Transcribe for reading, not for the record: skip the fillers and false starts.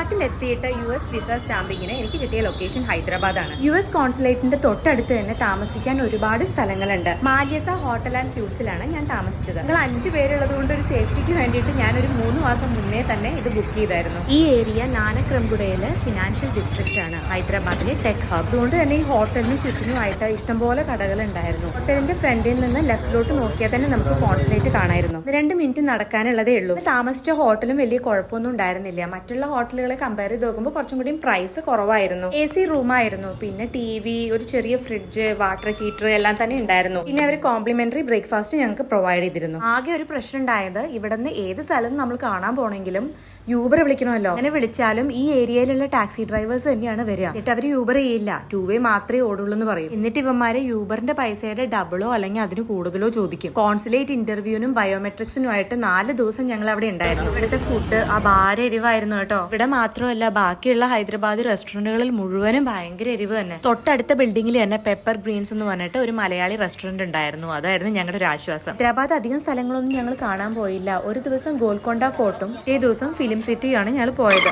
നാട്ടിലെത്തിയിട്ട് US visa സ്റ്റാമ്പിങ്ങിന് എനിക്ക് കിട്ടിയ location ഹൈദരാബാദാണ്. US കോൺസുലേറ്റിന്റെ തൊട്ടടുത്ത് തന്നെ താമസിക്കാൻ ഒരുപാട് സ്ഥലങ്ങളുണ്ട്. മാല്യസ ഹോട്ടൽ ആൻഡ് സ്യൂട്ട്സിലാണ് ഞാൻ താമസിച്ചത്. നിങ്ങൾ 5 പേരുള്ളത് കൊണ്ട് ഒരു സേഫ്റ്റിക്ക് വേണ്ടിയിട്ട് ഞാനൊരു 3 മാസം മുന്നേ തന്നെ ഇത് ബുക്ക് ചെയ്തായിരുന്നു. ഈ ഏരിയ നാനക്രംഗുഡയിലെ ഫിനാൻഷ്യൽ ഡിസ്ട്രിക്റ്റ് ആണ്, ഹൈദരാബാദിലെ ടെക് ഹബ്. അതുകൊണ്ട് തന്നെ ഈ ഹോട്ടലിന് ചുറ്റിനുമായിട്ട് ഇഷ്ടംപോലെ കടകൾ ഉണ്ടായിരുന്നു. ഹോട്ടലിന്റെ ഫ്രണ്ടിൽ നിന്ന് ലെഫ്റ്റിലോട്ട് നോക്കിയാൽ തന്നെ നമുക്ക് കോൺസുലേറ്റ് കാണായിരുന്നു. 2 മിനിറ്റ് നടക്കാനുള്ളതേ ഉള്ളൂ. താമസിച്ച ഹോട്ടലും വലിയ കുഴപ്പമൊന്നും ഉണ്ടായിരുന്നില്ല. മറ്റുള്ള ഹോട്ടലുകളെ കമ്പയർ ചെയ്ത് നോക്കുമ്പോൾ കുറച്ചും കൂടി പ്രൈസ് കുറവായിരുന്നു. AC റൂമായിരുന്നു, പിന്നെ TV, ഒരു ചെറിയ ഫ്രിഡ്ജ്, വാട്ടർ ഹീറ്റർ എല്ലാം തന്നെ ഉണ്ടായിരുന്നു. പിന്നെ അവർ കോംപ്ലിമെന്ററി ബ്രേക്ക്ഫാസ്റ്റ് ഞങ്ങൾക്ക് പ്രൊവൈഡ് ചെയ്തിരുന്നു. ആകെ ഒരു പ്രശ്നം ഉണ്ടായത്, ഇവിടുന്ന് ഏത് സ്ഥലം നമ്മൾ കാണാൻ പോണെങ്കിലും യൂബർ വിളിക്കണമല്ലോ. അങ്ങനെ വിളിച്ചാലും ഈ ഏരിയയിലുള്ള ടാക്സി ഡ്രൈവേഴ്സ് തന്നെയാണ് വരിക. എന്നിട്ട് അവർ യൂബർ ചെയ്യില്ല, 2 വേ മാത്രമേ ഓടുള്ളൂ എന്ന് പറയും. എന്നിട്ട് ഇവന്മാരെ യൂബറിന്റെ പൈസയുടെ ഡബിളോ അല്ലെങ്കിൽ അതിന് കൂടുതലോ ചോദിക്കും. കോൺസുലേറ്റ് ഇന്റർവ്യൂവിനും ബയോമെട്രിക്സിനുമായിട്ട് 4 ദിവസം ഞങ്ങൾ അവിടെ ഉണ്ടായിരുന്നു. ഇവിടുത്തെ ഫുഡ് അപാര എരിവായിരുന്നു കേട്ടോ. ഇവിടെ മാത്രമല്ല, ബാക്കിയുള്ള ഹൈദരാബാദി റെസ്റ്റോറന്റുകളിൽ മുഴുവനും ഭയങ്കര എരിവ് തന്നെ. തൊട്ടടുത്ത ബിൽഡിംഗിൽ തന്നെ പെപ്പർ ഗ്രീൻസ് എന്ന് പറഞ്ഞിട്ട് ഒരു മലയാളി റെസ്റ്റോറന്റ് ഉണ്ടായിരുന്നു. അതായിരുന്നു ഞങ്ങളുടെ ഒരു ആശ്വാസം. ഹൈദരാബാദ് അധികം സ്ഥലങ്ങളൊന്നും ഞങ്ങൾ കാണാൻ പോയില്ല. ഒരു ദിവസം ഗോൽക്കൊണ്ട ഫോർട്ടും, ഈ ദിവസം ഫിലിം സിറ്റിയാണ് ഞങ്ങൾ പോയത്.